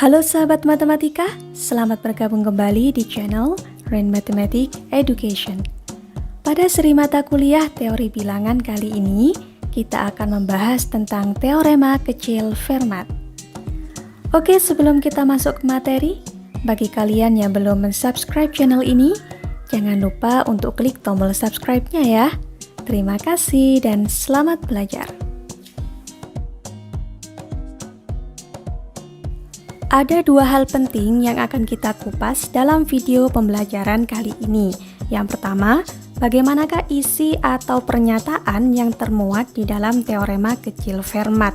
Halo sahabat matematika, selamat bergabung kembali di channel Rain Mathematics Education. Pada seri mata kuliah teori bilangan kali ini, kita akan membahas tentang teorema kecil Fermat. Oke, sebelum kita masuk ke materi, bagi kalian yang belum mensubscribe channel ini, jangan lupa untuk klik tombol subscribe-nya ya. Terima kasih dan selamat belajar. Ada dua hal penting yang akan kita kupas dalam video pembelajaran kali ini. Yang pertama, bagaimanakah isi atau pernyataan yang termuat di dalam teorema kecil Fermat.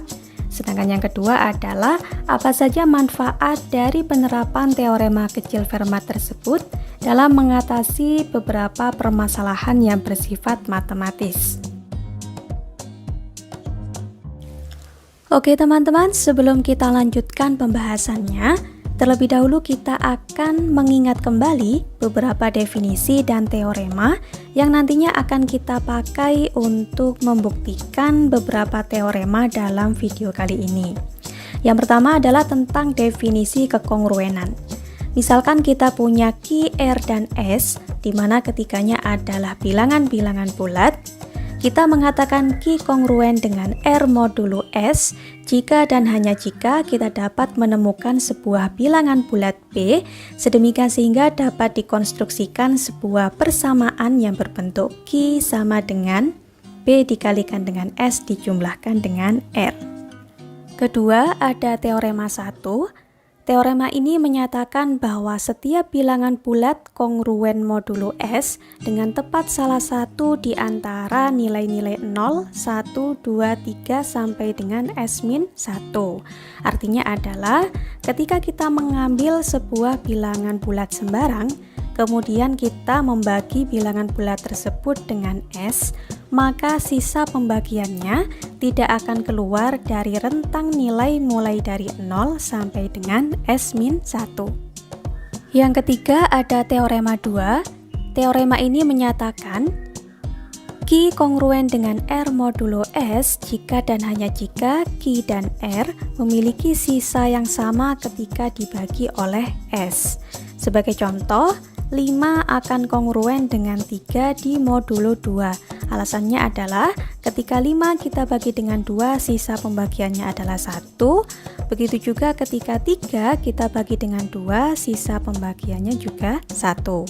Sedangkan yang kedua adalah apa saja manfaat dari penerapan teorema kecil Fermat tersebut dalam mengatasi beberapa permasalahan yang bersifat matematis. Oke teman-teman, sebelum kita lanjutkan pembahasannya, terlebih dahulu kita akan mengingat kembali beberapa definisi dan teorema yang nantinya akan kita pakai untuk membuktikan beberapa teorema dalam video kali ini. Yang pertama adalah tentang definisi kekongruenan. Misalkan kita punya Q, R, dan S, di mana ketiganya adalah bilangan-bilangan bulat. Kita mengatakan Q kongruen dengan R modulo S jika dan hanya jika kita dapat menemukan sebuah bilangan bulat B sedemikian sehingga dapat dikonstruksikan sebuah persamaan yang berbentuk Q sama dengan B dikalikan dengan S dijumlahkan dengan R. Kedua, ada teorema 1. Teorema ini menyatakan bahwa setiap bilangan bulat kongruen modulo S dengan tepat salah satu di antara nilai-nilai 0, 1, 2, 3 sampai dengan S-1. Artinya adalah ketika kita mengambil sebuah bilangan bulat sembarang, kemudian kita membagi bilangan bulat tersebut dengan S, maka sisa pembagiannya tidak akan keluar dari rentang nilai mulai dari 0 sampai dengan S-1. Yang ketiga ada teorema 2. Teorema ini menyatakan Q kongruen dengan R modulo S jika dan hanya jika Q dan R memiliki sisa yang sama ketika dibagi oleh S. Sebagai contoh, 5 akan kongruen dengan 3 di modulo 2. Alasannya adalah ketika 5 kita bagi dengan 2, sisa pembagiannya adalah 1. Begitu juga ketika 3 kita bagi dengan 2, sisa pembagiannya juga 1.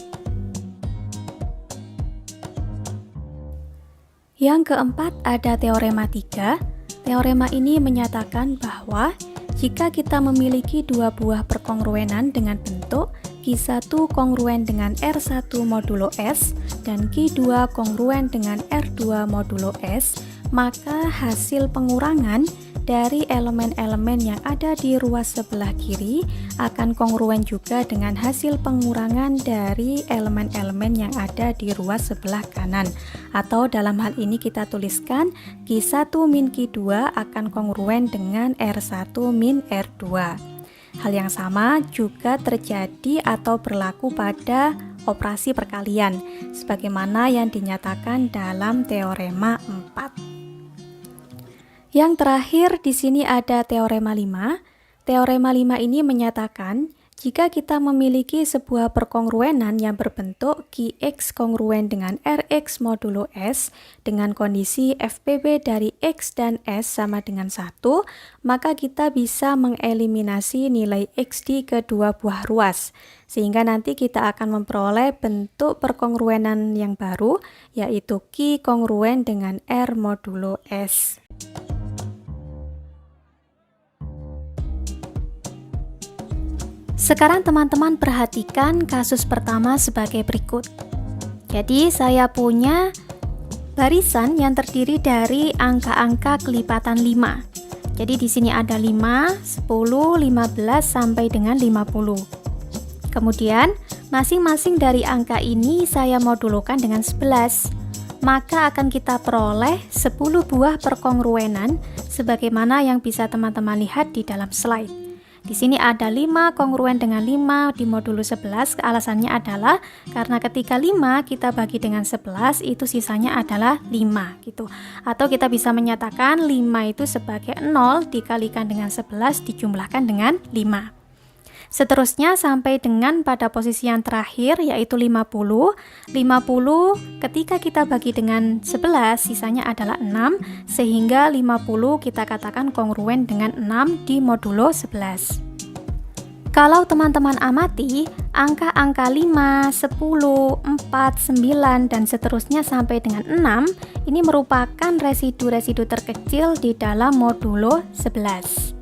Yang keempat ada teorema 3. Teorema ini menyatakan bahwa jika kita memiliki dua buah perkongruenan dengan bentuk Q1 kongruen dengan R1 modulo S dan Q2 kongruen dengan R2 modulo S, maka hasil pengurangan dari elemen-elemen yang ada di ruas sebelah kiri akan kongruen juga dengan hasil pengurangan dari elemen-elemen yang ada di ruas sebelah kanan. Atau dalam hal ini kita tuliskan Q1 min Q2 akan kongruen dengan R1 min R2. Hal yang sama juga terjadi atau berlaku pada operasi perkalian, sebagaimana yang dinyatakan dalam teorema 4. Yang terakhir di sini ada teorema 5. Teorema 5 ini menyatakan jika kita memiliki sebuah perkongruenan yang berbentuk Qx kongruen dengan Rx modulo S dengan kondisi FPB dari X dan S sama dengan 1, maka kita bisa mengeliminasi nilai X di kedua buah ruas, sehingga nanti kita akan memperoleh bentuk perkongruenan yang baru, yaitu Q kongruen dengan R modulo S. Sekarang teman-teman perhatikan kasus pertama sebagai berikut. Jadi saya punya barisan yang terdiri dari angka-angka kelipatan 5. Jadi di sini ada 5, 10, 15 sampai dengan 50. Kemudian masing-masing dari angka ini saya modulkan dengan 11. Maka akan kita peroleh 10 buah perkongruenan sebagaimana yang bisa teman-teman lihat di dalam slide. Di sini ada 5 kongruen dengan 5 di modulo 11. Alasannya adalah karena ketika 5 kita bagi dengan 11 itu sisanya adalah 5 gitu. Atau kita bisa menyatakan 5 itu sebagai 0 dikalikan dengan 11 dijumlahkan dengan 5. Seterusnya sampai dengan pada posisi yang terakhir yaitu 50. 50 ketika kita bagi dengan 11 sisanya adalah 6, sehingga 50 kita katakan kongruen dengan 6 di modulo 11. Kalau teman-teman amati, angka-angka 5, 10, 4, 9, dan seterusnya sampai dengan 6, ini merupakan residu-residu terkecil di dalam modulo 11.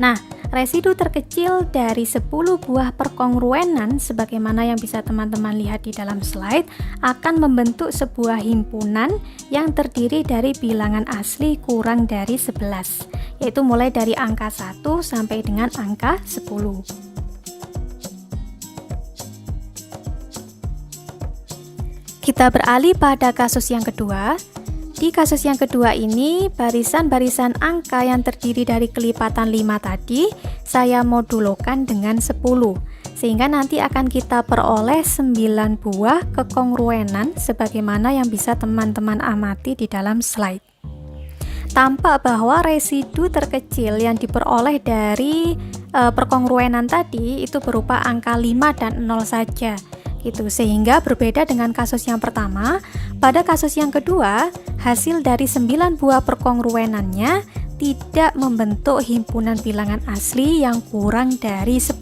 Nah, residu terkecil dari 10 buah perkongruenan, sebagaimana yang bisa teman-teman lihat di dalam slide, akan membentuk sebuah himpunan yang terdiri dari bilangan asli kurang dari 11, yaitu mulai dari angka 1 sampai dengan angka 10. Kita beralih pada kasus yang kedua. Di kasus yang kedua ini, barisan-barisan angka yang terdiri dari kelipatan 5 tadi, saya modulokan dengan 10. Sehingga nanti akan kita peroleh 9 buah kekongruenan sebagaimana yang bisa teman-teman amati di dalam slide. Tampak bahwa residu terkecil yang diperoleh dari perkongruenan tadi itu berupa angka 5 dan 0 saja. Gitu, sehingga berbeda dengan kasus yang pertama. Pada kasus yang kedua, hasil dari 9 buah perkongruenannya tidak membentuk himpunan bilangan asli yang kurang dari 10.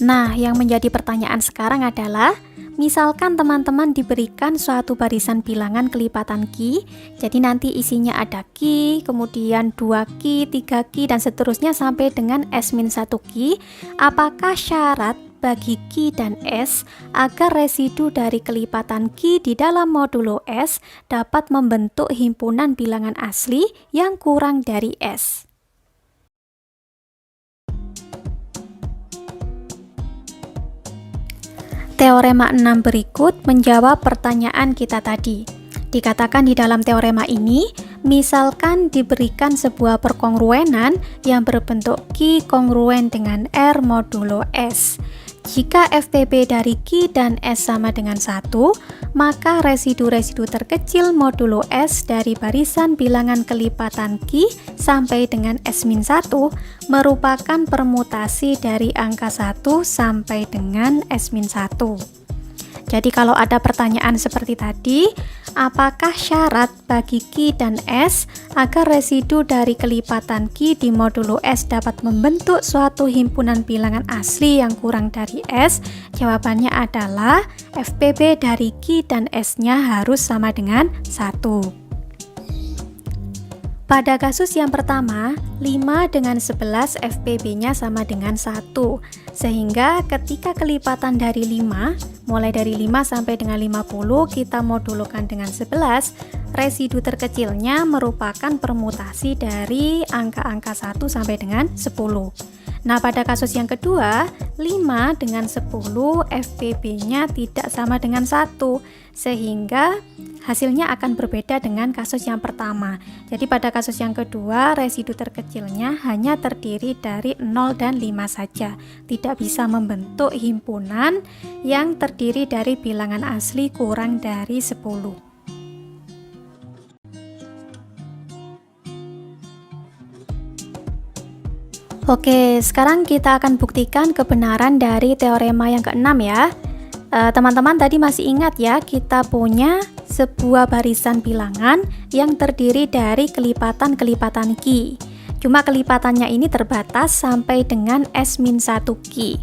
Nah, yang menjadi pertanyaan sekarang adalah, misalkan teman-teman diberikan suatu barisan bilangan kelipatan Ki, jadi nanti isinya ada Ki, kemudian 2 Ki, 3 Ki, dan seterusnya sampai dengan S-1 Ki. Apakah syarat bagi Ki dan S agar residu dari kelipatan Ki di dalam modulo S dapat membentuk himpunan bilangan asli yang kurang dari S? Teorema 6 berikut menjawab pertanyaan kita tadi. Dikatakan di dalam teorema ini, misalkan diberikan sebuah perkongruenan yang berbentuk Ki kongruen dengan R modulo S. Jika FPB dari Ki dan S sama dengan 1, maka residu-residu terkecil modulo S dari barisan bilangan kelipatan Ki sampai dengan S-1 merupakan permutasi dari angka 1 sampai dengan S-1. Jadi kalau ada pertanyaan seperti tadi, apakah syarat bagi Ki dan S agar residu dari kelipatan Ki di modulo S dapat membentuk suatu himpunan bilangan asli yang kurang dari S? Jawabannya adalah FPB dari Ki dan S-nya harus sama dengan 1. Pada kasus yang pertama, 5 dengan 11 FPB-nya sama dengan 1. Sehingga ketika kelipatan dari 5, mulai dari 5 sampai dengan 50, kita modulokan dengan 11, residu terkecilnya merupakan permutasi dari angka-angka 1 sampai dengan 10. Nah, pada kasus yang kedua, 5 dengan 10 FPB-nya tidak sama dengan 1, sehingga hasilnya akan berbeda dengan kasus yang pertama. Jadi pada kasus yang kedua, residu terkecilnya hanya terdiri dari 0 dan 5 saja, tidak bisa membentuk himpunan yang terdiri dari bilangan asli kurang dari 10. Oke, sekarang kita akan buktikan kebenaran dari teorema yang keenam ya. Teman-teman tadi masih ingat ya, kita punya sebuah barisan bilangan yang terdiri dari kelipatan-kelipatan Ki. Cuma kelipatannya ini terbatas sampai dengan S-1 Ki.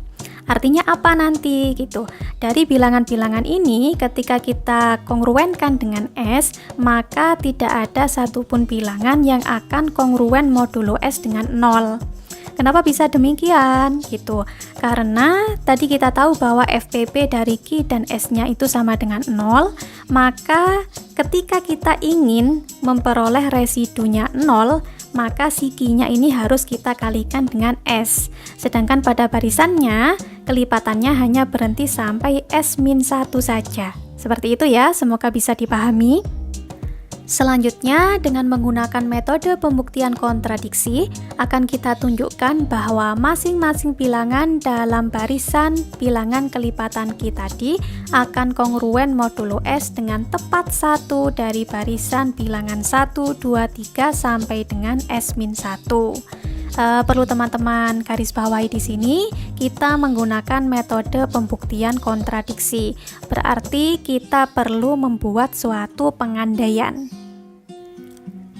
Artinya apa nanti gitu? Dari bilangan-bilangan ini ketika kita kongruenkan dengan S, maka tidak ada satupun bilangan yang akan kongruen modulo S dengan 0. Kenapa bisa demikian? Gitu. Karena tadi kita tahu bahwa FPB dari Ki dan S-nya itu sama dengan 0, maka ketika kita ingin memperoleh residunya 0, maka si Ki-nya ini harus kita kalikan dengan S. Sedangkan pada barisannya, kelipatannya hanya berhenti sampai S-1 saja. Seperti itu ya, semoga bisa dipahami. Selanjutnya, dengan menggunakan metode pembuktian kontradiksi, akan kita tunjukkan bahwa masing-masing bilangan dalam barisan bilangan kelipatan Q tadi akan kongruen modulo S dengan tepat satu dari barisan bilangan 1, 2, 3 sampai dengan S-1. Perlu teman-teman garis bawahi di sini, kita menggunakan metode pembuktian kontradiksi. Berarti kita perlu membuat suatu pengandaian.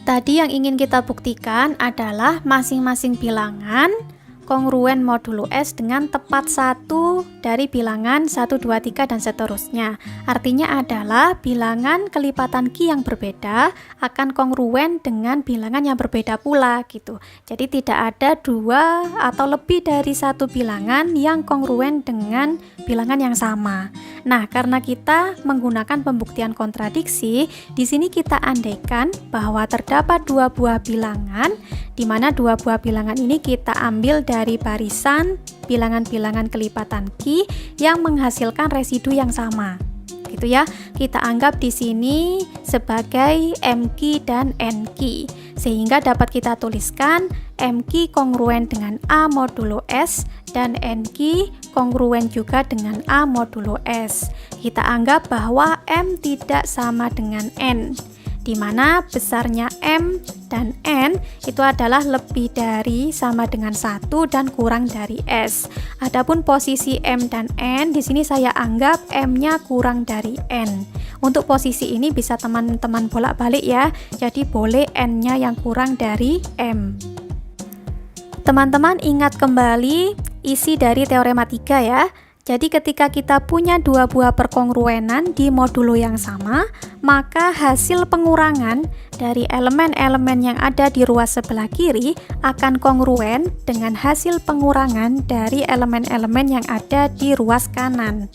Tadi yang ingin kita buktikan adalah masing-masing bilangan kongruen modulo S dengan tepat satu dari bilangan 1, 2, 3 dan seterusnya. Artinya adalah bilangan kelipatan Q yang berbeda akan kongruen dengan bilangan yang berbeda pula gitu. Jadi tidak ada dua atau lebih dari satu bilangan yang kongruen dengan bilangan yang sama. Nah, karena kita menggunakan pembuktian kontradiksi, di sini kita andaikan bahwa terdapat dua buah bilangan, di mana dua buah bilangan ini kita ambil dari barisan bilangan-bilangan kelipatan Q yang menghasilkan residu yang sama. Gitu ya. Kita anggap di sini sebagai MQ dan NQ. Sehingga dapat kita tuliskan MQ kongruen dengan A modulo S dan NQ kongruen juga dengan A modulo S. Kita anggap bahwa M tidak sama dengan N, di mana besarnya M dan N itu adalah lebih dari sama dengan 1 dan kurang dari S. Adapun posisi M dan N di sini saya anggap M-nya kurang dari N. Untuk posisi ini bisa teman-teman bolak-balik ya. Jadi boleh N-nya yang kurang dari M. Teman-teman ingat kembali isi dari teorema 3 ya. Jadi ketika kita punya dua buah perkongruenan di modulo yang sama, maka hasil pengurangan dari elemen-elemen yang ada di ruas sebelah kiri akan kongruen dengan hasil pengurangan dari elemen-elemen yang ada di ruas kanan.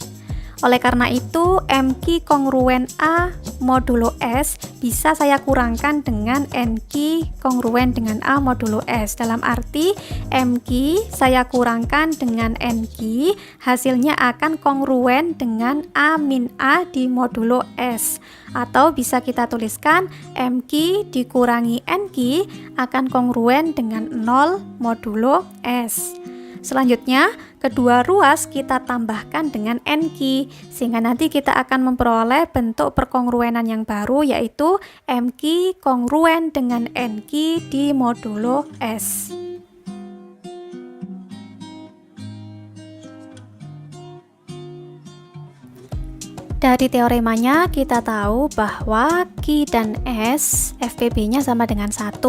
Oleh karena itu, MQ kongruen A modulo S bisa saya kurangkan dengan NQ kongruen dengan A modulo S. Dalam arti, MQ saya kurangkan dengan NQ, hasilnya akan kongruen dengan A min A di modulo S. Atau bisa kita tuliskan MQ dikurangi NQ akan kongruen dengan 0 modulo S. Selanjutnya, kedua ruas kita tambahkan dengan NQ, sehingga nanti kita akan memperoleh bentuk perkongruenan yang baru, yaitu MQ kongruen dengan NQ di modulo S. Dari teoremanya kita tahu bahwa Q dan S FPB-nya sama dengan 1.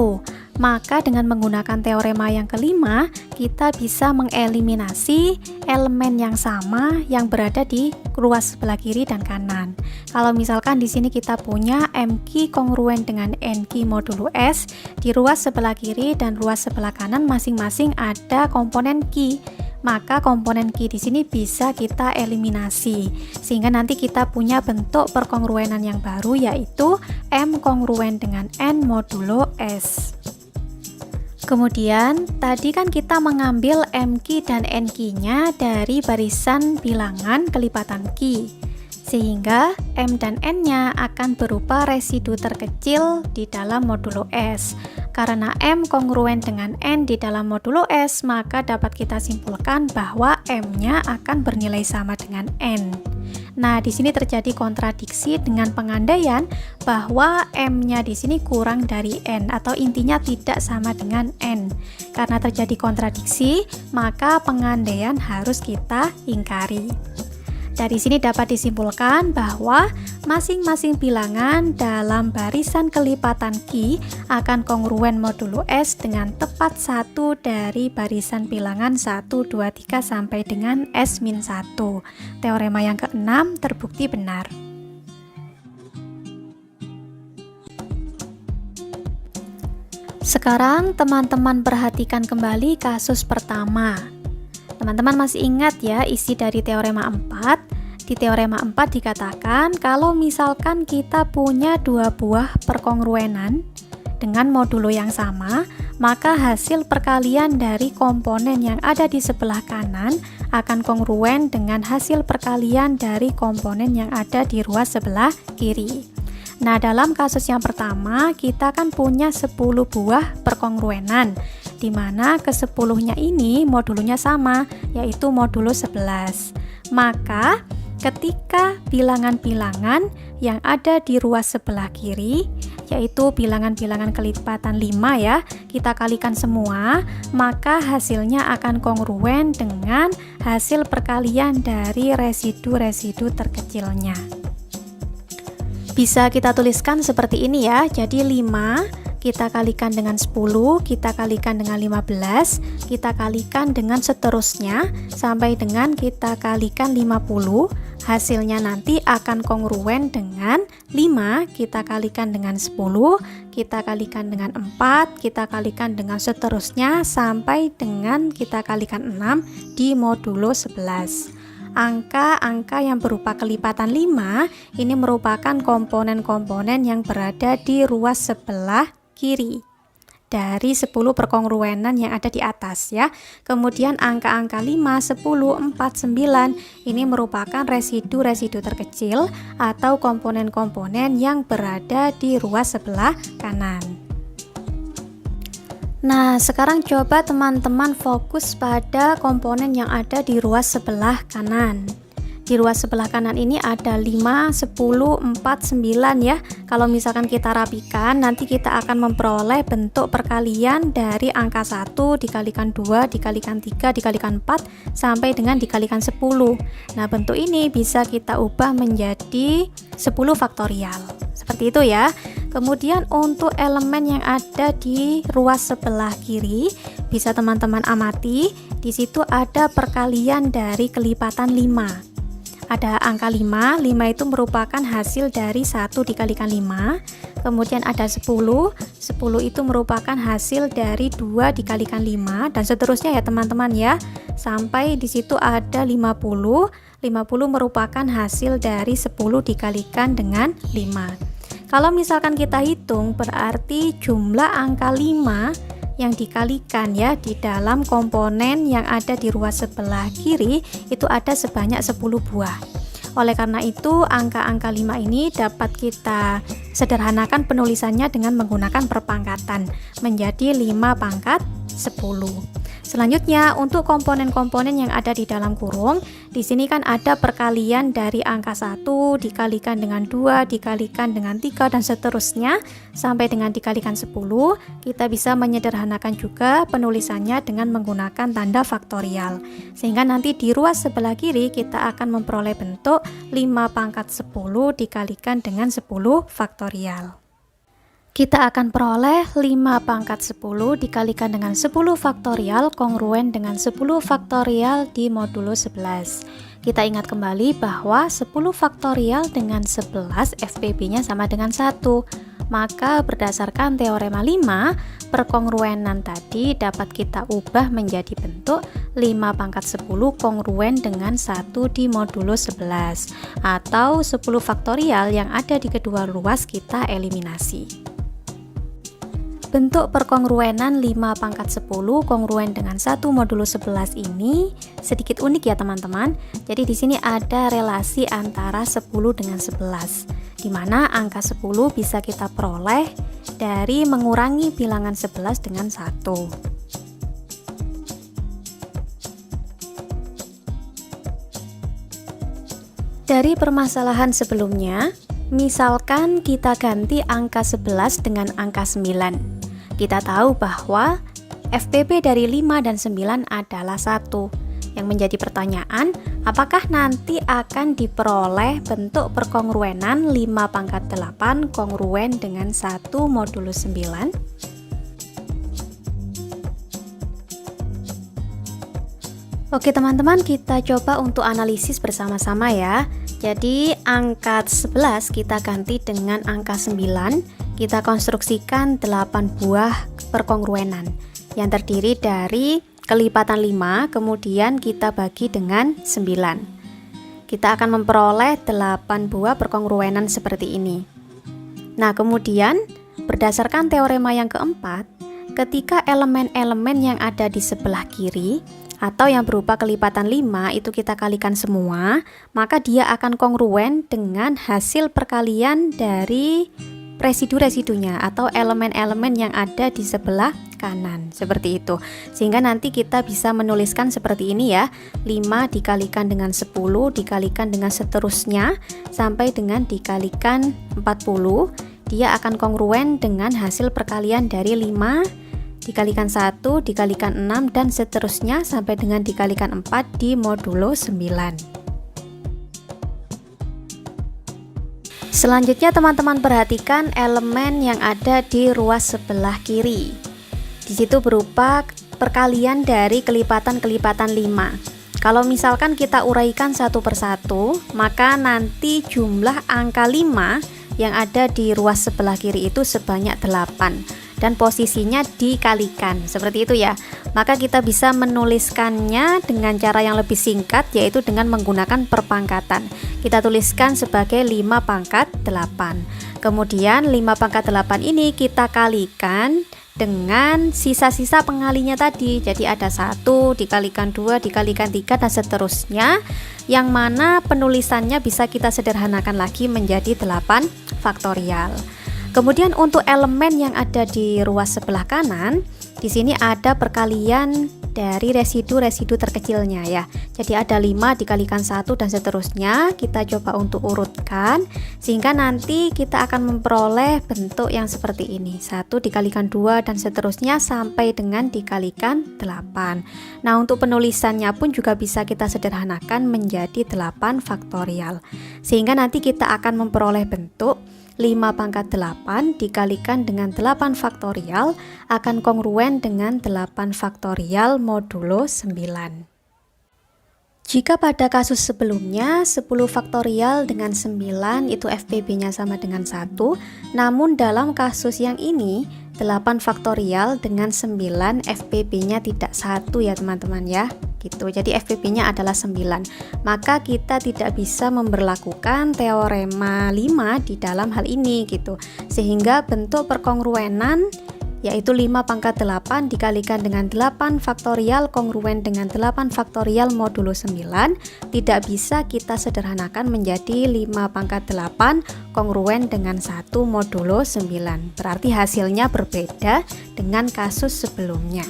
Maka dengan menggunakan teorema yang kelima, kita bisa mengeliminasi elemen yang sama yang berada di ruas sebelah kiri dan kanan. Kalau misalkan di sini kita punya MQ kongruen dengan NQ modulo S, di ruas sebelah kiri dan ruas sebelah kanan masing-masing ada komponen Q. Maka komponen Q di sini bisa kita eliminasi, sehingga nanti kita punya bentuk perkongruenan yang baru, yaitu M kongruen dengan N modulo S. Kemudian, tadi kan kita mengambil MQ dan NQ-nya dari barisan bilangan kelipatan Q, sehingga M dan N-nya akan berupa residu terkecil di dalam modulo S. Karena M kongruen dengan N di dalam modulo S, maka dapat kita simpulkan bahwa M-nya akan bernilai sama dengan N. Nah, di sini terjadi kontradiksi dengan pengandaian bahwa M-nya di sini kurang dari N, atau intinya tidak sama dengan N. Karena terjadi kontradiksi, maka pengandaian harus kita ingkari. Dari sini dapat disimpulkan bahwa masing-masing bilangan dalam barisan kelipatan Q akan kongruen modulo S dengan tepat satu dari barisan bilangan 1, 2, 3 sampai dengan S-1. Teorema yang keenam terbukti benar. Sekarang teman-teman perhatikan kembali kasus pertama. Teman-teman masih ingat ya isi dari teorema 4? Di teorema 4 dikatakan kalau misalkan kita punya dua buah perkongruenan dengan modulo yang sama, maka hasil perkalian dari komponen yang ada di sebelah kanan akan kongruen dengan hasil perkalian dari komponen yang ada di ruas sebelah kiri. Nah, dalam kasus yang pertama, kita kan punya 10 buah perkongruenan, di mana ke-10-nya ini modulusnya sama, yaitu modulus 11. Maka, ketika bilangan-bilangan yang ada di ruas sebelah kiri, yaitu bilangan-bilangan kelipatan 5 ya, kita kalikan semua, maka hasilnya akan kongruen dengan hasil perkalian dari residu-residu terkecilnya. Bisa kita tuliskan seperti ini ya, jadi 5 kita kalikan dengan 10, kita kalikan dengan 15, kita kalikan dengan seterusnya sampai dengan kita kalikan 50. Hasilnya nanti akan kongruen dengan 5 kita kalikan dengan 10, kita kalikan dengan 4, kita kalikan dengan seterusnya sampai dengan kita kalikan 6 di modulo 11. Angka-angka yang berupa kelipatan 5 ini merupakan komponen-komponen yang berada di ruas sebelah kiri dari 10 perkongruenan yang ada di atas ya. Kemudian angka-angka 5, 10, 4, 9 ini merupakan residu-residu terkecil atau komponen-komponen yang berada di ruas sebelah kanan. Nah, sekarang coba teman-teman fokus pada komponen yang ada di ruas sebelah kanan. Di ruas sebelah kanan ini ada 5, 10, 4, 9 ya. Kalau misalkan kita rapikan, nanti kita akan memperoleh bentuk perkalian dari angka 1 dikalikan 2, dikalikan 3, dikalikan 4, sampai dengan dikalikan 10. Nah, bentuk ini bisa kita ubah menjadi 10 faktorial. Seperti itu ya. Kemudian untuk elemen yang ada di ruas sebelah kiri, bisa teman-teman amati, di situ ada perkalian dari kelipatan 5. Ada angka 5 itu merupakan hasil dari 1 dikalikan 5. Kemudian ada 10 itu merupakan hasil dari 2 dikalikan 5 dan seterusnya ya teman-teman ya. Sampai di situ ada 50 merupakan hasil dari 10 dikalikan dengan 5. Kalau misalkan kita hitung, berarti jumlah angka 5 yang dikalikan ya di dalam komponen yang ada di ruas sebelah kiri itu ada sebanyak 10 buah. Oleh karena itu, angka-angka 5 ini dapat kita sederhanakan penulisannya dengan menggunakan perpangkatan menjadi 5 pangkat 10. Selanjutnya, untuk komponen-komponen yang ada di dalam kurung, di sini kan ada perkalian dari angka 1 dikalikan dengan 2, dikalikan dengan 3 dan seterusnya sampai dengan dikalikan 10. Kita bisa menyederhanakan juga penulisannya dengan menggunakan tanda faktorial. Sehingga nanti di ruas sebelah kiri kita akan memperoleh bentuk 5 pangkat 10 dikalikan dengan 10 faktorial. Kita akan peroleh 5 pangkat 10 dikalikan dengan 10 faktorial kongruen dengan 10 faktorial di modulo 11. Kita ingat kembali bahwa 10 faktorial dengan 11 FPB-nya sama dengan 1. Maka berdasarkan teorema 5, perkongruenan tadi dapat kita ubah menjadi bentuk 5 pangkat 10 kongruen dengan 1 di modulo 11. Atau 10 faktorial yang ada di kedua ruas kita eliminasi. Bentuk perkongruenan 5 pangkat 10 kongruen dengan 1 modulo 11 ini sedikit unik ya teman-teman. Jadi di sini ada relasi antara 10 dengan 11, di mana angka 10 bisa kita peroleh dari mengurangi bilangan 11 dengan 1. Dari permasalahan sebelumnya, misalkan kita ganti angka 11 dengan angka 9. Kita tahu bahwa FPB dari 5 dan 9 adalah 1. Yang menjadi pertanyaan, apakah nanti akan diperoleh bentuk perkongruenan 5 pangkat 8 kongruen dengan 1 modulo 9? Oke teman-teman, kita coba untuk analisis bersama-sama ya. Jadi angka 11 kita ganti dengan angka 9. Kita konstruksikan 8 buah perkongruenan yang terdiri dari kelipatan 5, kemudian kita bagi dengan 9. Kita akan memperoleh 8 buah perkongruenan seperti ini. Nah, kemudian berdasarkan teorema yang keempat, ketika elemen-elemen yang ada di sebelah kiri atau yang berupa kelipatan 5 itu kita kalikan semua, maka dia akan kongruen dengan hasil perkalian dari residu-residunya atau elemen-elemen yang ada di sebelah kanan, seperti itu. Sehingga nanti kita bisa menuliskan seperti ini ya, 5 dikalikan dengan 10 dikalikan dengan seterusnya sampai dengan dikalikan 40, dia akan kongruen dengan hasil perkalian dari 5 dikalikan 1 dikalikan 6 dan seterusnya sampai dengan dikalikan 4 di modulo 9. Selanjutnya teman-teman perhatikan elemen yang ada di ruas sebelah kiri. Di situ berupa perkalian dari kelipatan-kelipatan 5. Kalau misalkan kita uraikan satu persatu, maka nanti jumlah angka 5 yang ada di ruas sebelah kiri itu sebanyak 8 dan posisinya dikalikan, seperti itu ya. Maka kita bisa menuliskannya dengan cara yang lebih singkat, yaitu dengan menggunakan perpangkatan. Kita tuliskan sebagai 5 pangkat 8. Kemudian 5 pangkat 8 ini kita kalikan dengan sisa-sisa pengalinya tadi. Jadi ada 1 dikalikan 2 dikalikan 3 dan seterusnya, yang mana penulisannya bisa kita sederhanakan lagi menjadi 8 faktorial. Kemudian untuk elemen yang ada di ruas sebelah kanan, di sini ada perkalian dari residu-residu terkecilnya ya. Jadi ada 5 dikalikan 1 dan seterusnya. Kita coba untuk urutkan sehingga nanti kita akan memperoleh bentuk yang seperti ini. 1 dikalikan 2 dan seterusnya sampai dengan dikalikan 8. Nah, untuk penulisannya pun juga bisa kita sederhanakan menjadi 8 faktorial. Sehingga nanti kita akan memperoleh bentuk 5 pangkat 8 dikalikan dengan 8 faktorial akan kongruen dengan 8 faktorial modulo 9. Jika pada kasus sebelumnya 10 faktorial dengan 9 itu FPB-nya sama dengan 1, namun dalam kasus yang ini 8 faktorial dengan 9 FPB-nya tidak 1 ya teman-teman ya. Gitu. Jadi FPB-nya adalah 9. Maka kita tidak bisa memberlakukan teorema 5 di dalam hal ini gitu. Sehingga bentuk perkongruenan yaitu 5 pangkat 8 dikalikan dengan 8 faktorial kongruen dengan 8 faktorial modulo 9 tidak bisa kita sederhanakan menjadi 5 pangkat 8 kongruen dengan 1 modulo 9. Berarti hasilnya berbeda dengan kasus sebelumnya.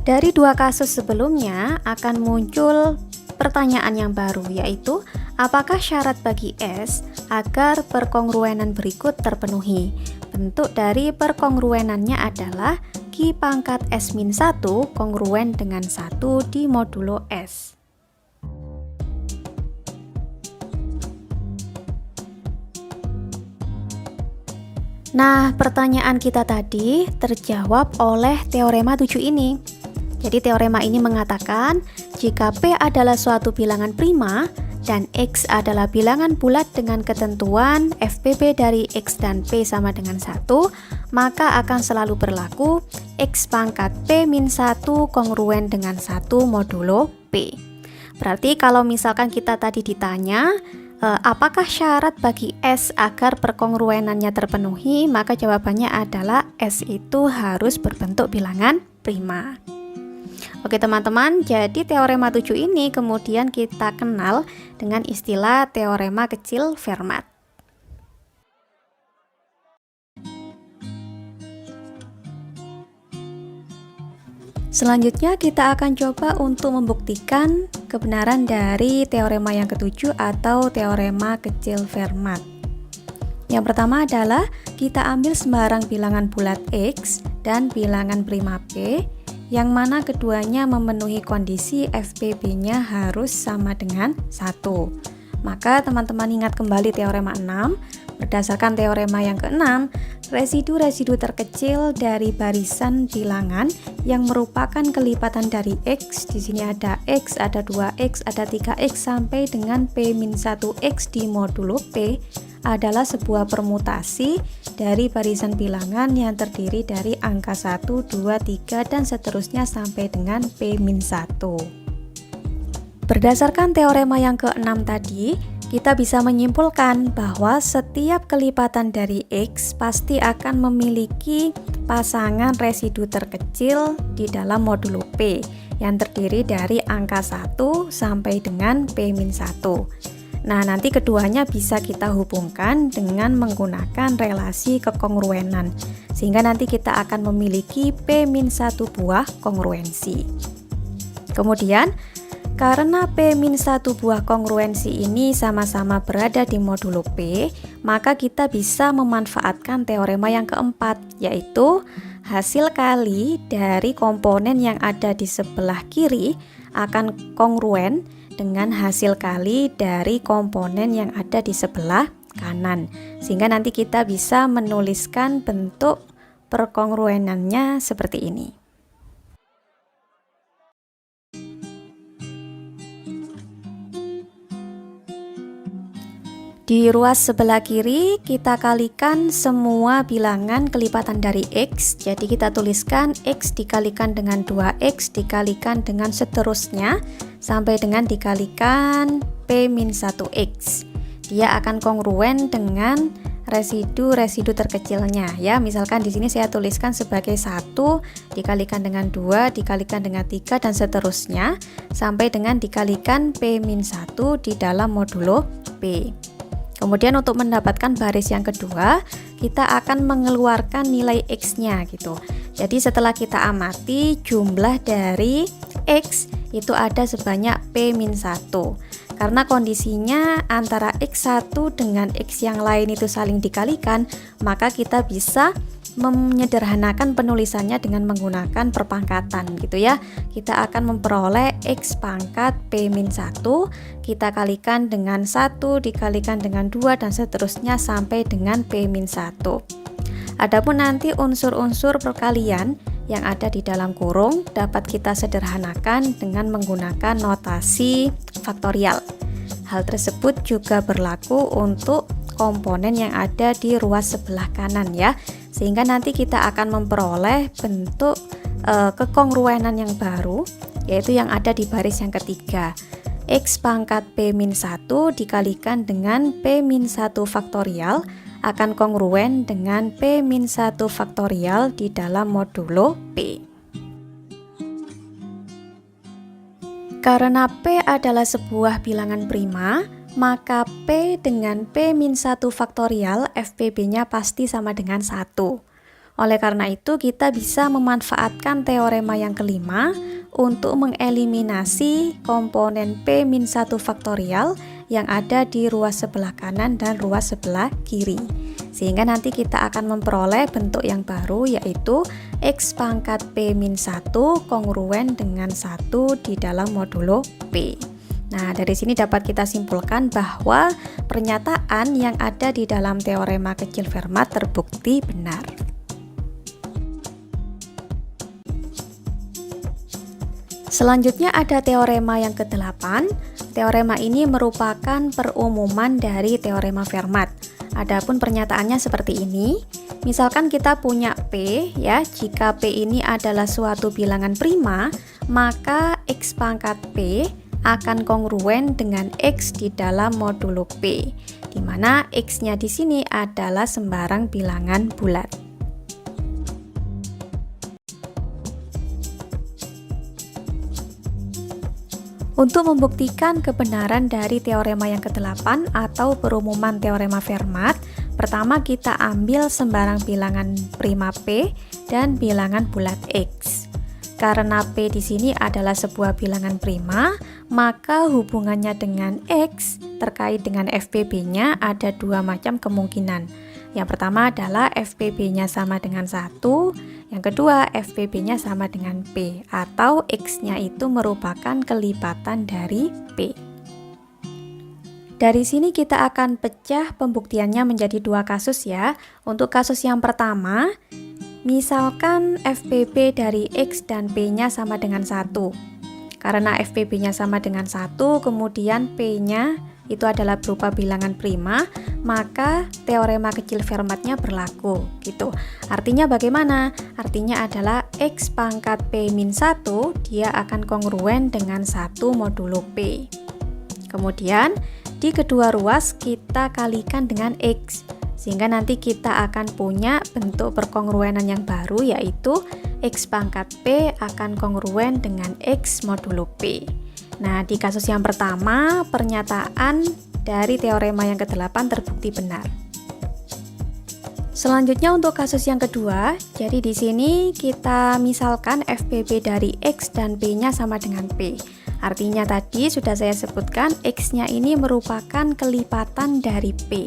Dari dua kasus sebelumnya akan muncul pertanyaan yang baru, yaitu apakah syarat bagi S agar perkongruenan berikut terpenuhi? Bentuk dari perkongruenannya adalah Q pangkat S-1 kongruen dengan 1 di modulo S. Nah, pertanyaan kita tadi terjawab oleh teorema 7 ini. Jadi teorema ini mengatakan jika P adalah suatu bilangan prima dan X adalah bilangan bulat dengan ketentuan FPB dari X dan P sama dengan 1, maka akan selalu berlaku X pangkat P-1 kongruen dengan 1 modulo P. Berarti kalau misalkan kita tadi ditanya apakah syarat bagi S agar perkongruenannya terpenuhi, maka jawabannya adalah S itu harus berbentuk bilangan prima. Oke teman-teman, jadi teorema 7 ini kemudian kita kenal dengan istilah teorema kecil Fermat. Selanjutnya kita akan coba untuk membuktikan kebenaran dari teorema yang ketujuh atau teorema kecil Fermat. Yang pertama adalah kita ambil sembarang bilangan bulat X dan bilangan prima P, yang mana keduanya memenuhi kondisi FPB-nya harus sama dengan 1. Maka teman-teman ingat kembali teorema 6. Berdasarkan teorema yang ke-6, residu-residu terkecil dari barisan bilangan yang merupakan kelipatan dari X, di sini ada X, ada 2X, ada 3X sampai dengan P-1X di modulo P adalah sebuah permutasi dari barisan bilangan yang terdiri dari angka 1, 2, 3 dan seterusnya sampai dengan P-1. Berdasarkan teorema yang ke-6 tadi, kita bisa menyimpulkan bahwa setiap kelipatan dari X pasti akan memiliki pasangan residu terkecil di dalam modulo P yang terdiri dari angka 1 sampai dengan P-1. Nah, nanti keduanya bisa kita hubungkan dengan menggunakan relasi kekongruenan, sehingga nanti kita akan memiliki P-1 buah kongruensi. Kemudian, karena P-1 buah kongruensi ini sama-sama berada di modulo P, maka kita bisa memanfaatkan teorema yang keempat, yaitu hasil kali dari komponen yang ada di sebelah kiri akan kongruen dengan hasil kali dari komponen yang ada di sebelah kanan, sehingga nanti kita bisa menuliskan bentuk perkongruenannya seperti ini. Di ruas sebelah kiri kita kalikan semua bilangan kelipatan dari X. Jadi kita tuliskan X dikalikan dengan 2X dikalikan dengan seterusnya sampai dengan dikalikan P-1X. Dia akan kongruen dengan residu-residu terkecilnya ya. Misalkan di sini saya tuliskan sebagai 1 dikalikan dengan 2 dikalikan dengan 3 dan seterusnya sampai dengan dikalikan P-1 di dalam modulo P. Kemudian untuk mendapatkan baris yang kedua, kita akan mengeluarkan nilai X-nya gitu. Jadi setelah kita amati jumlah dari X itu ada sebanyak P-1. Karena kondisinya antara X1 dengan X yang lain itu saling dikalikan, maka kita bisa menyederhanakan penulisannya dengan menggunakan perpangkatan gitu ya. Kita akan memperoleh X pangkat P-1 kita kalikan dengan 1 dikalikan dengan 2 dan seterusnya sampai dengan P-1. Adapun nanti unsur-unsur perkalian yang ada di dalam kurung dapat kita sederhanakan dengan menggunakan notasi faktorial. Hal tersebut juga berlaku untuk komponen yang ada di ruas sebelah kanan ya, sehingga nanti kita akan memperoleh bentuk kekongruenan yang baru, yaitu yang ada di baris yang ketiga. X pangkat P-1 dikalikan dengan P-1 faktorial akan kongruen dengan P-1 faktorial di dalam modulo P. Karena P adalah sebuah bilangan prima, maka P dengan P-1 faktorial FPB-nya pasti sama dengan 1. Oleh karena itu kita bisa memanfaatkan teorema yang kelima untuk mengeliminasi komponen P-1 faktorial yang ada di ruas sebelah kanan dan ruas sebelah kiri. Sehingga nanti kita akan memperoleh bentuk yang baru, yaitu X pangkat P-1 kongruen dengan 1 di dalam modulo P. Nah, dari sini dapat kita simpulkan bahwa pernyataan yang ada di dalam teorema kecil Fermat terbukti benar. Selanjutnya ada teorema yang ke-8. Teorema ini merupakan perumuman dari teorema Fermat. Adapun pernyataannya seperti ini. Misalkan kita punya P ya, jika P ini adalah suatu bilangan prima, maka X pangkat P akan kongruen dengan X di dalam modulo P, di mana X-nya di sini adalah sembarang bilangan bulat. Untuk membuktikan kebenaran dari teorema yang ke-8 atau perumuman teorema Fermat, pertama kita ambil sembarang bilangan prima P dan bilangan bulat X. Karena P di sini adalah sebuah bilangan prima, maka hubungannya dengan X terkait dengan FPB-nya ada dua macam kemungkinan. Yang pertama adalah FPB-nya sama dengan 1, yang kedua FPB-nya sama dengan P, atau X-nya itu merupakan kelipatan dari P. Dari sini kita akan pecah pembuktiannya menjadi dua kasus ya. Untuk kasus yang pertama, misalkan FPB dari X dan P-nya sama dengan 1. Karena FPB-nya sama dengan 1, kemudian P-nya itu adalah berupa bilangan prima, maka teorema kecil Fermatnya berlaku gitu. Artinya bagaimana? Artinya adalah X pangkat P-1 dia akan kongruen dengan 1 modulo P. Kemudian Jadi kedua ruas kita kalikan dengan X, sehingga nanti kita akan punya bentuk perkongruenan yang baru, yaitu X pangkat P akan kongruen dengan X modulo P. Nah, di kasus yang pertama, pernyataan dari teorema yang ke-8 terbukti benar. Selanjutnya untuk kasus yang kedua, jadi di sini kita misalkan FPB dari X dan P-nya sama dengan P. Artinya tadi sudah saya sebutkan X-nya ini merupakan kelipatan dari P.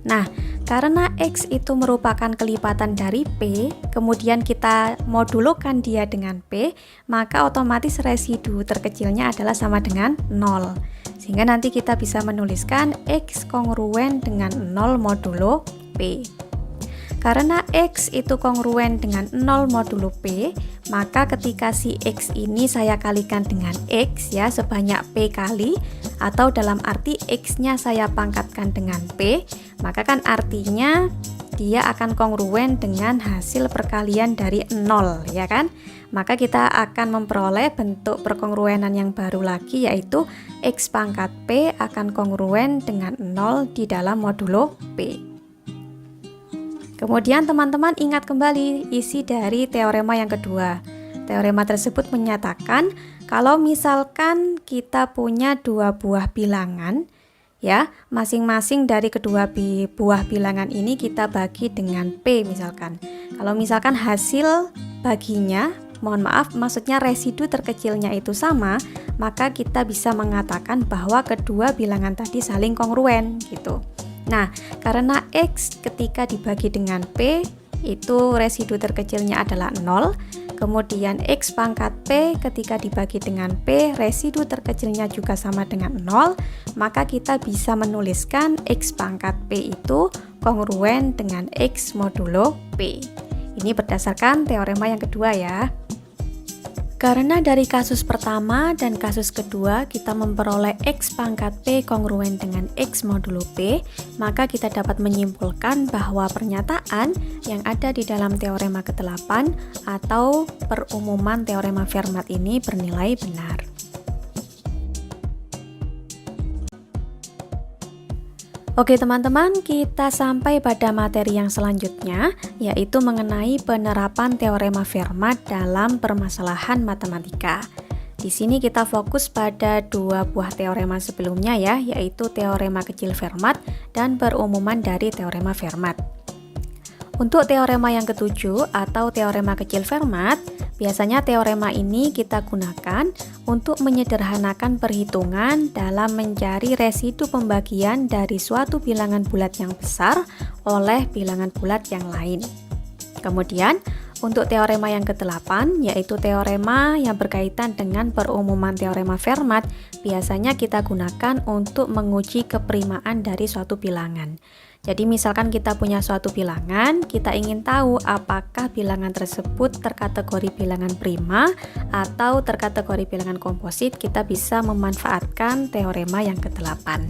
Nah, karena X itu merupakan kelipatan dari P, kemudian kita modulokan dia dengan P, maka otomatis residu terkecilnya adalah sama dengan 0. Sehingga nanti kita bisa menuliskan X kongruen dengan 0 modulo P. Karena X itu kongruen dengan 0 modulo P, maka ketika si X ini saya kalikan dengan X ya sebanyak P kali, atau dalam arti X-nya saya pangkatkan dengan P, maka kan artinya dia akan kongruen dengan hasil perkalian dari 0, ya kan? Maka kita akan memperoleh bentuk perkongruenan yang baru lagi, yaitu X pangkat P akan kongruen dengan 0 di dalam modulo P. Kemudian teman-teman ingat kembali isi dari teorema yang kedua. Teorema tersebut menyatakan kalau misalkan kita punya dua buah bilangan, ya, masing-masing dari kedua buah bilangan ini kita bagi dengan P misalkan. Kalau misalkan hasil baginya, mohon maaf, maksudnya residu terkecilnya itu sama, maka kita bisa mengatakan bahwa kedua bilangan tadi saling kongruen gitu. Nah, karena X ketika dibagi dengan P, itu residu terkecilnya adalah 0, kemudian X pangkat P ketika dibagi dengan P, residu terkecilnya juga sama dengan 0, maka kita bisa menuliskan X pangkat P itu kongruen dengan X modulo P. Ini berdasarkan teorema yang kedua ya. Karena dari kasus pertama dan kasus kedua kita memperoleh X pangkat P kongruen dengan X modulo P, maka kita dapat menyimpulkan bahwa pernyataan yang ada di dalam teorema ke-8 atau perumuman teorema Fermat ini bernilai benar. Oke teman-teman, kita sampai pada materi yang selanjutnya, yaitu mengenai penerapan teorema Fermat dalam permasalahan matematika. Di sini kita fokus pada dua buah teorema sebelumnya ya, yaitu teorema kecil Fermat dan perumuman dari teorema Fermat. Untuk teorema yang ketujuh atau teorema kecil Fermat, biasanya teorema ini kita gunakan untuk menyederhanakan perhitungan dalam mencari residu pembagian dari suatu bilangan bulat yang besar oleh bilangan bulat yang lain. Kemudian, untuk teorema yang ke-8, yaitu teorema yang berkaitan dengan perumuman teorema Fermat, biasanya kita gunakan untuk menguji keprimaan dari suatu bilangan. Jadi misalkan kita punya suatu bilangan, kita ingin tahu apakah bilangan tersebut terkategori bilangan prima atau terkategori bilangan komposit, kita bisa memanfaatkan teorema yang ke-8.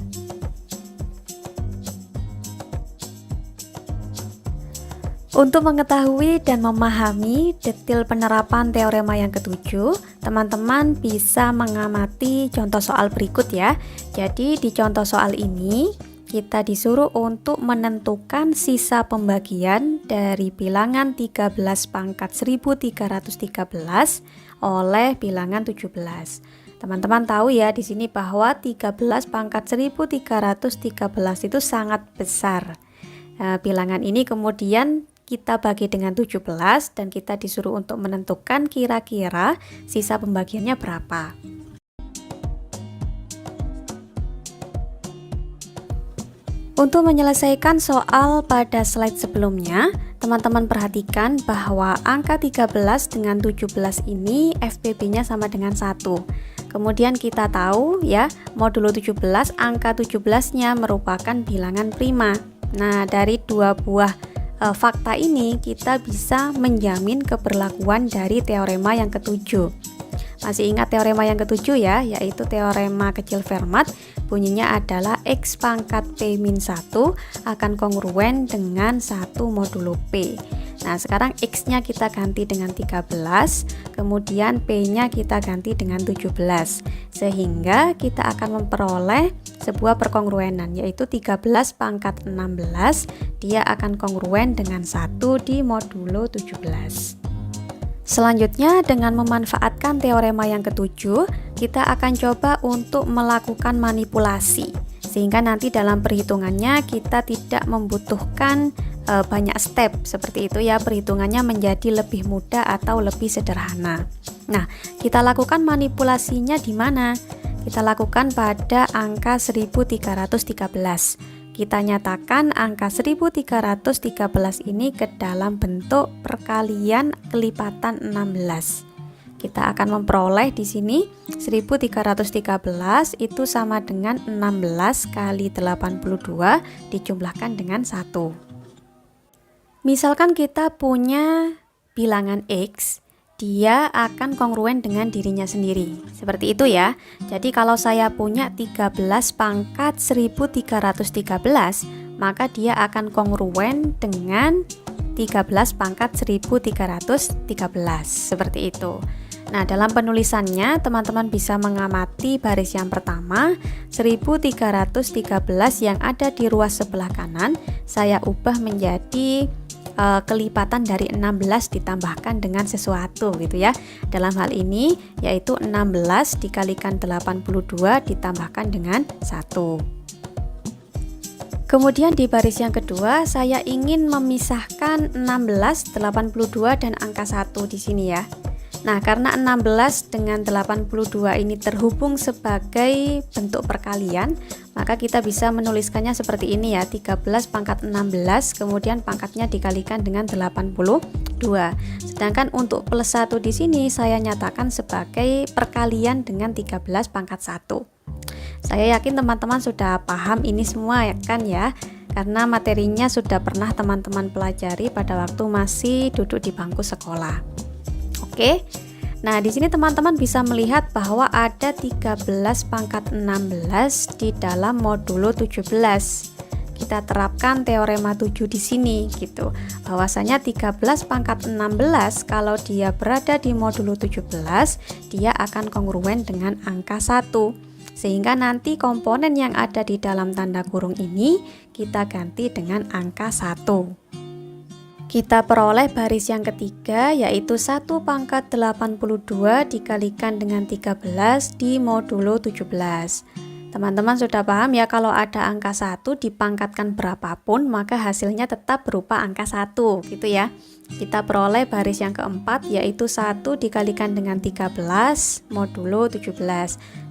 Untuk mengetahui dan memahami detail penerapan teorema yang ke-7, teman-teman bisa mengamati contoh soal berikut ya. Jadi di contoh soal ini, kita disuruh untuk menentukan sisa pembagian dari bilangan 13 pangkat 1313 oleh bilangan 17. Teman-teman tahu ya di sini bahwa 13 pangkat 1313 itu sangat besar. Bilangan ini kemudian kita bagi dengan 17 dan kita disuruh untuk menentukan kira-kira sisa pembagiannya berapa. Untuk menyelesaikan soal pada slide sebelumnya, teman-teman perhatikan bahwa angka 13 dengan 17 ini FPB-nya sama dengan 1. Kemudian kita tahu ya, modulo 17, angka 17-nya merupakan bilangan prima. Nah, dari dua buah fakta ini kita bisa menjamin keberlakuan dari teorema yang ke-7. Masih ingat teorema yang ke-7 ya, yaitu teorema kecil Fermat. Bunyinya adalah X pangkat P-1 akan kongruen dengan 1 modulo P. Nah, sekarang X-nya kita ganti dengan 13, kemudian P-nya kita ganti dengan 17. Sehingga kita akan memperoleh sebuah perkongruenan, yaitu 13 pangkat 16, dia akan kongruen dengan 1 di modulo 17. Selanjutnya, dengan memanfaatkan teorema yang ketujuh, kita akan coba untuk melakukan manipulasi. Sehingga nanti dalam perhitungannya kita tidak membutuhkan banyak step seperti itu ya, perhitungannya menjadi lebih mudah atau lebih sederhana. Nah, kita lakukan manipulasinya di mana? Kita lakukan pada angka 1313. Kita nyatakan angka 1313 ini ke dalam bentuk perkalian kelipatan 16. Kita akan memperoleh di sini 1313 itu sama dengan 16 kali 82 dijumlahkan dengan 1. Misalkan kita punya bilangan X, dia akan kongruen dengan dirinya sendiri. Seperti itu ya. Jadi kalau saya punya 13 pangkat 1313, maka dia akan kongruen dengan 13 pangkat 1313. Seperti itu. Nah, dalam penulisannya teman-teman bisa mengamati baris yang pertama 1313 yang ada di ruas sebelah kanan saya ubah menjadi kelipatan dari 16 ditambahkan dengan sesuatu gitu ya. Dalam hal ini yaitu 16 dikalikan 82 ditambahkan dengan 1. Kemudian di baris yang kedua saya ingin memisahkan 16, 82 dan angka 1 di sini ya. Nah, karena 16 dengan 82 ini terhubung sebagai bentuk perkalian, maka kita bisa menuliskannya seperti ini ya, 13 pangkat 16, kemudian pangkatnya dikalikan dengan 82. Sedangkan untuk plus 1 di sini saya nyatakan sebagai perkalian dengan 13 pangkat 1. Saya yakin teman-teman sudah paham ini semua ya kan ya, karena materinya sudah pernah teman-teman pelajari pada waktu masih duduk di bangku sekolah. Oke. Nah, di sini teman-teman bisa melihat bahwa ada 13 pangkat 16 di dalam modulo 17. Kita terapkan teorema 7 di sini gitu. Bahwasanya 13 pangkat 16 kalau dia berada di modulo 17, dia akan kongruen dengan angka 1. Sehingga nanti komponen yang ada di dalam tanda kurung ini kita ganti dengan angka 1. Kita peroleh baris yang ketiga yaitu 1 pangkat 82 dikalikan dengan 13 di modulo 17. Teman-teman sudah paham ya, kalau ada angka 1 dipangkatkan berapapun maka hasilnya tetap berupa angka 1 gitu ya. Kita peroleh baris yang keempat yaitu 1 dikalikan dengan 13 modulo 17.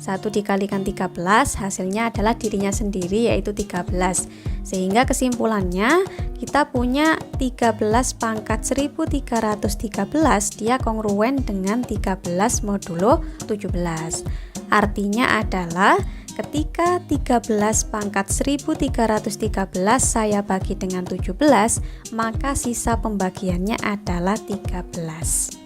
1 dikalikan 13 hasilnya adalah dirinya sendiri yaitu 13. Sehingga kesimpulannya kita punya 13 pangkat 1313 dia kongruen dengan 13 modulo 17. Artinya adalah ketika 13 pangkat 1313 saya bagi dengan 17, maka sisa pembagiannya adalah 13.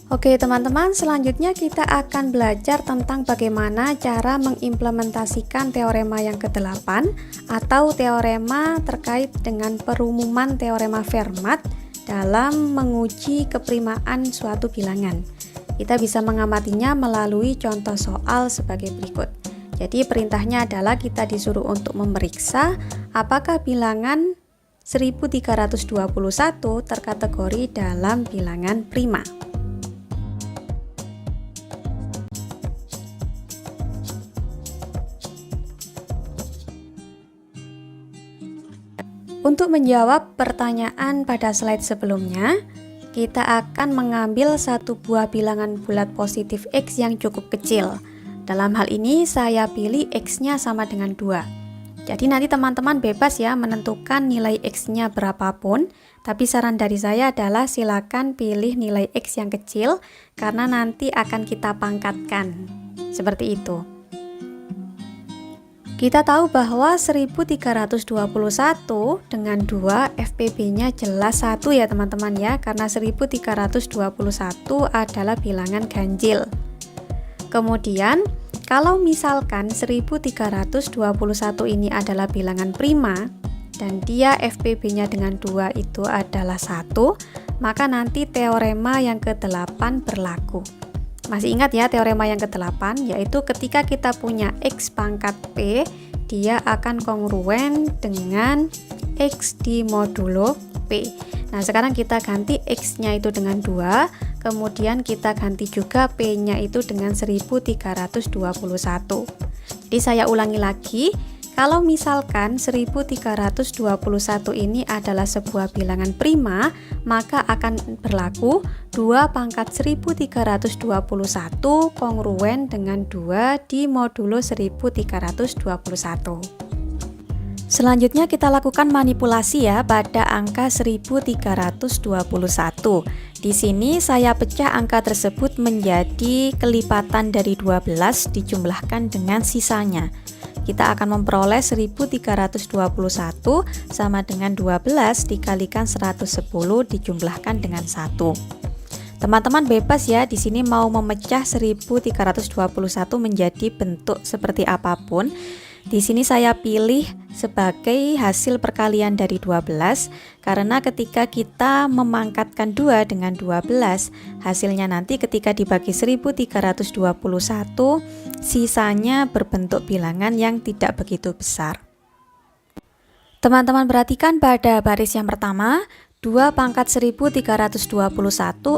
Oke teman-teman, selanjutnya kita akan belajar tentang bagaimana cara mengimplementasikan teorema yang ke-8 atau teorema terkait dengan perumuman teorema Fermat dalam menguji keprimaan suatu bilangan. Kita bisa mengamatinya melalui contoh soal sebagai berikut. Jadi perintahnya adalah kita disuruh untuk memeriksa apakah bilangan 1321 terkategori dalam bilangan prima. Untuk menjawab pertanyaan pada slide sebelumnya, kita akan mengambil satu buah bilangan bulat positif X yang cukup kecil. Dalam hal ini saya pilih X-nya sama dengan 2. Jadi nanti teman-teman bebas ya menentukan nilai X-nya berapapun, tapi saran dari saya adalah silakan pilih nilai X yang kecil karena nanti akan kita pangkatkan. Seperti itu. Kita tahu bahwa 1321 dengan 2 FPB-nya jelas 1 ya teman-teman ya, karena 1321 adalah bilangan ganjil. Kemudian Kalau misalkan 1321 ini adalah bilangan prima dan dia FPB-nya dengan 2 itu adalah 1, maka nanti teorema yang ke-8 berlaku. Masih ingat ya teorema yang ke-8, yaitu ketika kita punya X pangkat P, dia akan kongruen dengan X di modulo P. Nah, sekarang kita ganti X-nya itu dengan 2, kemudian kita ganti juga P-nya itu dengan 1321. Jadi saya ulangi lagi, kalau misalkan 1321 ini adalah sebuah bilangan prima, maka akan berlaku 2 pangkat 1321 kongruen dengan 2 di modulo 1321. Selanjutnya kita lakukan manipulasi ya pada angka 1321. Di sini saya pecah angka tersebut menjadi kelipatan dari 12 dijumlahkan dengan sisanya. Kita akan memperoleh 1321 sama dengan 12 dikalikan 110 dijumlahkan dengan 1. Teman-teman bebas ya, di sini mau memecah 1321 menjadi bentuk seperti apapun. Di sini saya pilih sebagai hasil perkalian dari 12 karena ketika kita memangkatkan 2 dengan 12, hasilnya nanti ketika dibagi 1321 sisanya berbentuk bilangan yang tidak begitu besar. Teman-teman perhatikan pada baris yang pertama, 2 pangkat 1321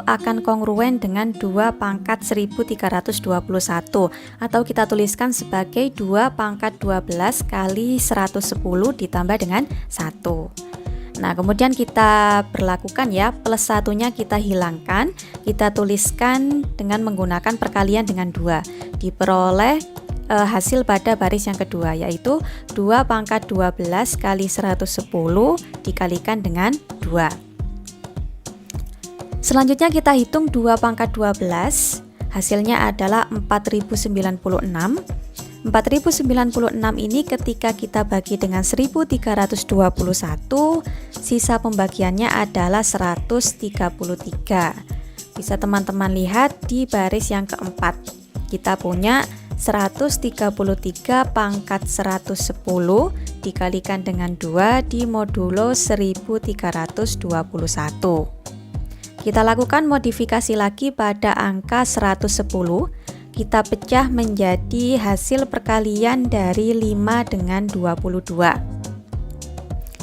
akan kongruen dengan 2 pangkat 1321 atau kita tuliskan sebagai 2 pangkat 12 kali 110 ditambah dengan 1. Nah, kemudian kita berlakukan ya, plus satunya kita hilangkan, kita tuliskan dengan menggunakan perkalian dengan 2. Diperoleh hasil pada baris yang kedua, yaitu 2 pangkat 12 kali 110 dikalikan dengan 2. Selanjutnya kita hitung 2 pangkat 12, hasilnya adalah 4096. 4096 ini ketika kita bagi dengan 1321, sisa pembagiannya adalah 133. Bisa teman-teman lihat di baris yang keempat. Kita punya 133 pangkat 110 dikalikan dengan 2 di modulo 1321. Kita lakukan modifikasi lagi pada angka 110. Kita pecah menjadi hasil perkalian dari 5 dengan 22.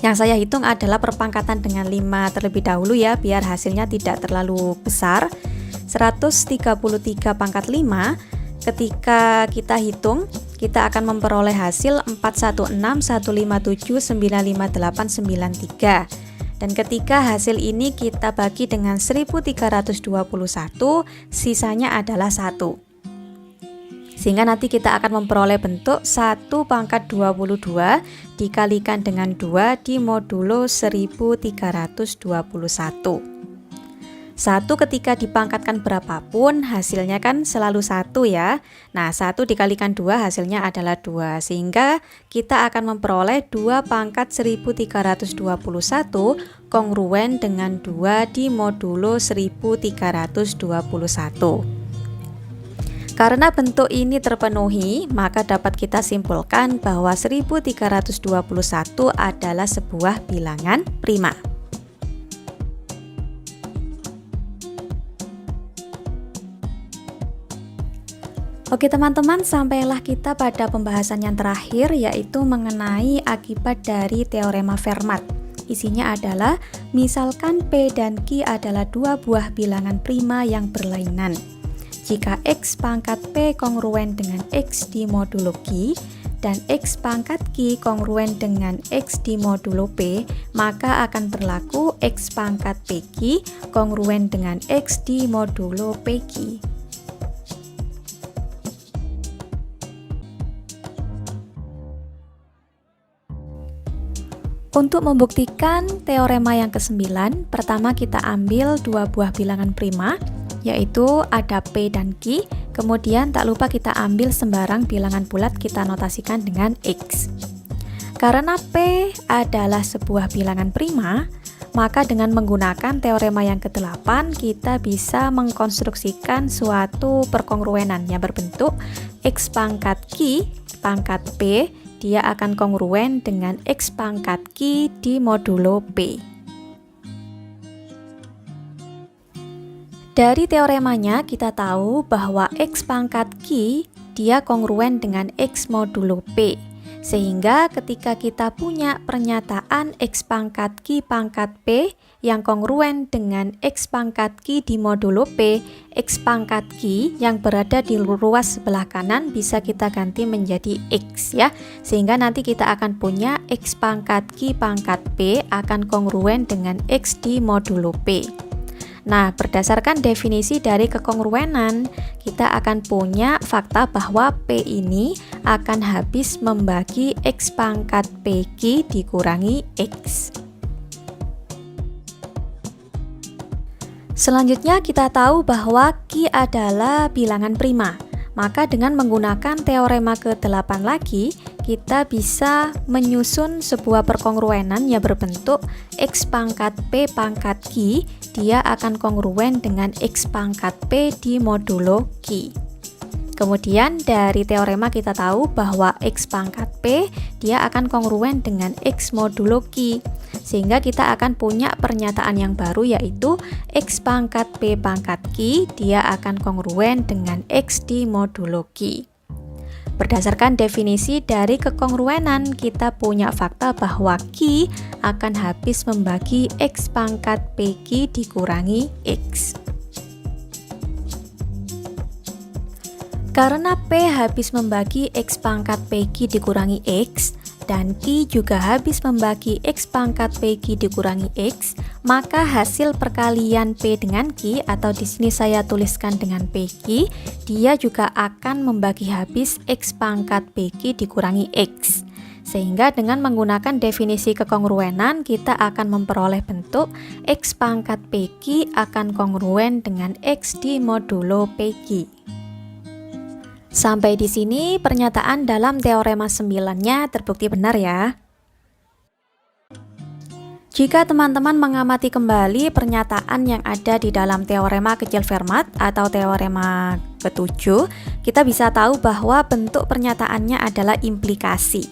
Yang saya hitung adalah perpangkatan dengan 5 terlebih dahulu ya, biar hasilnya tidak terlalu besar. 133 pangkat 5, ketika kita hitung, kita akan memperoleh hasil 416.157.95893. Dan ketika hasil ini kita bagi dengan 1321, sisanya adalah 1. Sehingga nanti kita akan memperoleh bentuk 1 pangkat 22 dikalikan dengan 2 di modulo 1321. 1 ketika dipangkatkan berapapun hasilnya kan selalu 1 ya. Nah, 1 dikalikan 2 hasilnya adalah 2, sehingga kita akan memperoleh 2 pangkat 1321 kongruen dengan 2 di modulo 1321. Karena bentuk ini terpenuhi, maka dapat kita simpulkan bahwa 1321 adalah sebuah bilangan prima. Oke teman-teman, sampailah kita pada pembahasan yang terakhir, yaitu mengenai akibat dari teorema Fermat. Isinya adalah, misalkan P dan Q adalah 2 buah bilangan prima yang berlainan. Jika X pangkat P kongruen dengan X di modulo Q, dan X pangkat Q kongruen dengan X di modulo P, maka akan berlaku X pangkat PQ kongruen dengan X di modulo PQ. Untuk membuktikan teorema yang ke-9, pertama kita ambil 2 buah bilangan prima, yaitu ada P dan Q, kemudian tak lupa kita ambil sembarang bilangan bulat, kita notasikan dengan X. Karena P adalah sebuah bilangan prima, maka dengan menggunakan teorema yang ke-8, kita bisa mengkonstruksikan suatu perkongruenan yang berbentuk X pangkat Q pangkat P, dia akan kongruen dengan X pangkat Q di modulo P. Dari teoremanya kita tahu bahwa X pangkat Q dia kongruen dengan X modulo P. Sehingga ketika kita punya pernyataan X pangkat Q pangkat P yang kongruen dengan X pangkat Q di modulo P, X pangkat Q yang berada di ruas sebelah kanan bisa kita ganti menjadi X ya. Sehingga nanti kita akan punya X pangkat Q pangkat P akan kongruen dengan X di modulo P. Nah, berdasarkan definisi dari kekongruenan, kita akan punya fakta bahwa P ini akan habis membagi X pangkat PQ dikurangi X. Selanjutnya kita tahu bahwa Q adalah bilangan prima. Maka dengan menggunakan teorema ke-8 lagi, kita bisa menyusun sebuah perkongruenan yang berbentuk X pangkat P pangkat Q, dia akan kongruen dengan X pangkat P di modulo Q. Kemudian dari teorema kita tahu bahwa X pangkat P dia akan kongruen dengan X modulo Q. Sehingga kita akan punya pernyataan yang baru yaitu X pangkat P pangkat Q dia akan kongruen dengan X di modulo Q. Berdasarkan definisi dari kekongruenan, kita punya fakta bahwa Q akan habis membagi X pangkat PQ dikurangi X. Karena P habis membagi X pangkat PQ dikurangi X, dan Q juga habis membagi X pangkat PQ dikurangi X, maka hasil perkalian P dengan Q, atau di sini saya tuliskan dengan PQ, dia juga akan membagi habis X pangkat PQ dikurangi X. Sehingga dengan menggunakan definisi kekongruenan, kita akan memperoleh bentuk X pangkat PQ akan kongruen dengan X di modulo PQ. Sampai di sini pernyataan dalam teorema 9-nya terbukti benar ya. Jika teman-teman mengamati kembali pernyataan yang ada di dalam teorema kecil Fermat atau teorema ke-7, kita bisa tahu bahwa bentuk pernyataannya adalah implikasi.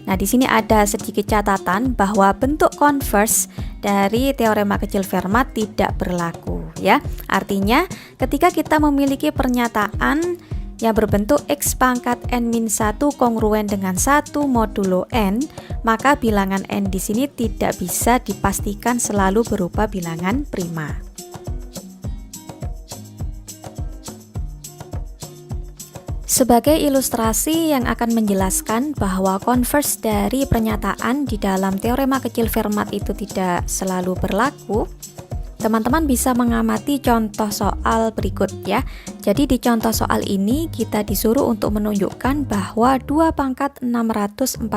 Nah, di sini ada sedikit catatan bahwa bentuk converse dari teorema kecil Fermat tidak berlaku ya. Artinya, ketika kita memiliki pernyataan yang berbentuk X pangkat N-1 kongruen dengan 1 modulo N, maka bilangan N di sini tidak bisa dipastikan selalu berupa bilangan prima. Sebagai ilustrasi yang akan menjelaskan bahwa converse dari pernyataan di dalam teorema kecil Fermat itu tidak selalu berlaku, teman-teman bisa mengamati contoh soal berikut ya. Jadi di contoh soal ini kita disuruh untuk menunjukkan bahwa 2 pangkat 644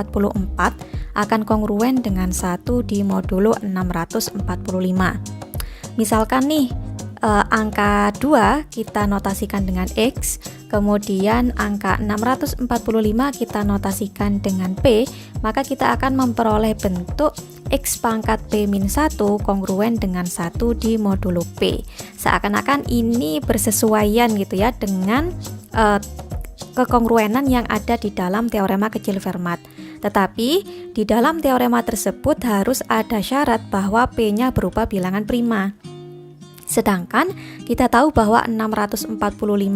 akan kongruen dengan 1 di modulo 645. Misalkan nih, angka 2 kita notasikan dengan X, kemudian angka 645 kita notasikan dengan P, maka kita akan memperoleh bentuk X pangkat P-1 kongruen dengan 1 di modulo P. Seakan-akan ini bersesuaian gitu ya dengan kekongruenan yang ada di dalam teorema kecil Fermat. Tetapi di dalam teorema tersebut harus ada syarat bahwa P-nya berupa bilangan prima. Sedangkan kita tahu bahwa 645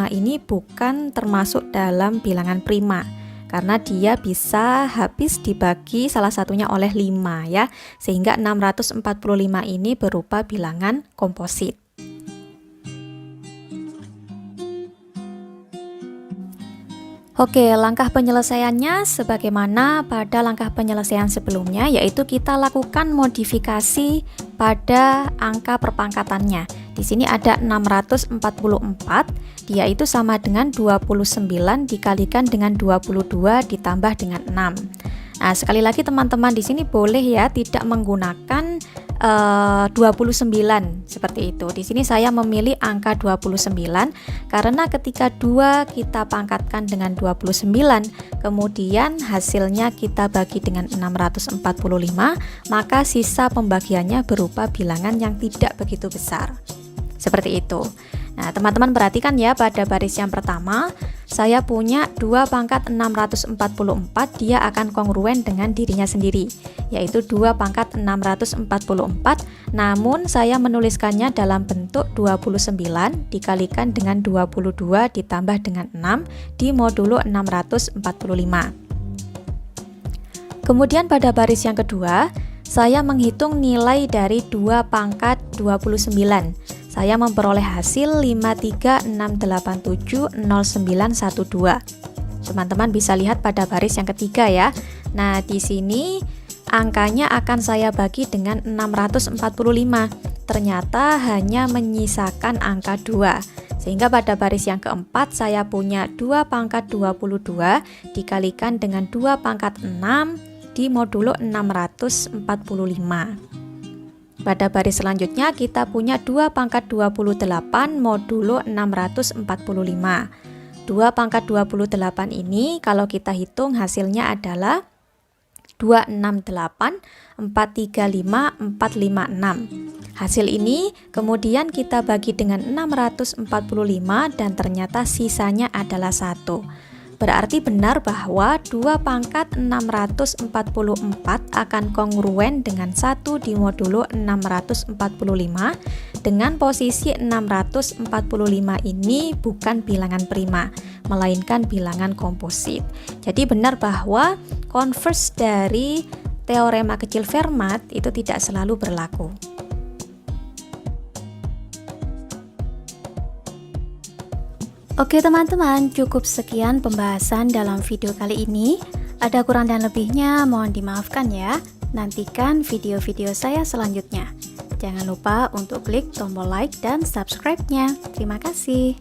ini bukan termasuk dalam bilangan prima, karena dia bisa habis dibagi salah satunya oleh 5 ya, sehingga 645 ini berupa bilangan komposit. Oke, langkah penyelesaiannya sebagaimana pada langkah penyelesaian sebelumnya, yaitu kita lakukan modifikasi pada angka perpangkatannya. Di sini ada 644, dia itu sama dengan 29 dikalikan dengan 22 ditambah dengan 6. Nah, sekali lagi teman-teman di sini boleh ya tidak menggunakan 29 seperti itu. Di sini saya memilih angka 29 karena ketika 2 kita pangkatkan dengan 29, kemudian hasilnya kita bagi dengan 645, maka sisa pembagiannya berupa bilangan yang tidak begitu besar. Seperti itu. Nah, teman-teman perhatikan ya, pada baris yang pertama saya punya 2 pangkat 644, dia akan kongruen dengan dirinya sendiri, yaitu 2 pangkat 644, namun saya menuliskannya dalam bentuk 29 dikalikan dengan 22 ditambah dengan 6 di modulo 645. Kemudian pada baris yang kedua, saya menghitung nilai dari 2 pangkat 29. Saya memperoleh hasil 536870912. Teman-teman bisa lihat pada baris yang ketiga ya. Nah, di sini angkanya akan saya bagi dengan 645. Ternyata hanya menyisakan angka 2. Sehingga pada baris yang keempat saya punya 2 pangkat 22 dikalikan dengan 2 pangkat 6 di modulo 645. Pada baris selanjutnya kita punya 2 pangkat 28 modulo 645. 2 pangkat 28 ini kalau kita hitung hasilnya adalah 268, 435, 456. Hasil ini kemudian kita bagi dengan 645 dan ternyata sisanya adalah 1. Berarti benar bahwa 2 pangkat 644 akan kongruen dengan 1 di modulo 645 dengan posisi 645 ini bukan bilangan prima, melainkan bilangan komposit. Jadi benar bahwa konvers dari teorema kecil Fermat itu tidak selalu berlaku. Oke teman-teman, cukup sekian pembahasan dalam video kali ini. Ada kurang dan lebihnya mohon dimaafkan ya. Nantikan video-video saya selanjutnya. Jangan lupa untuk klik tombol like dan subscribe-nya. Terima kasih.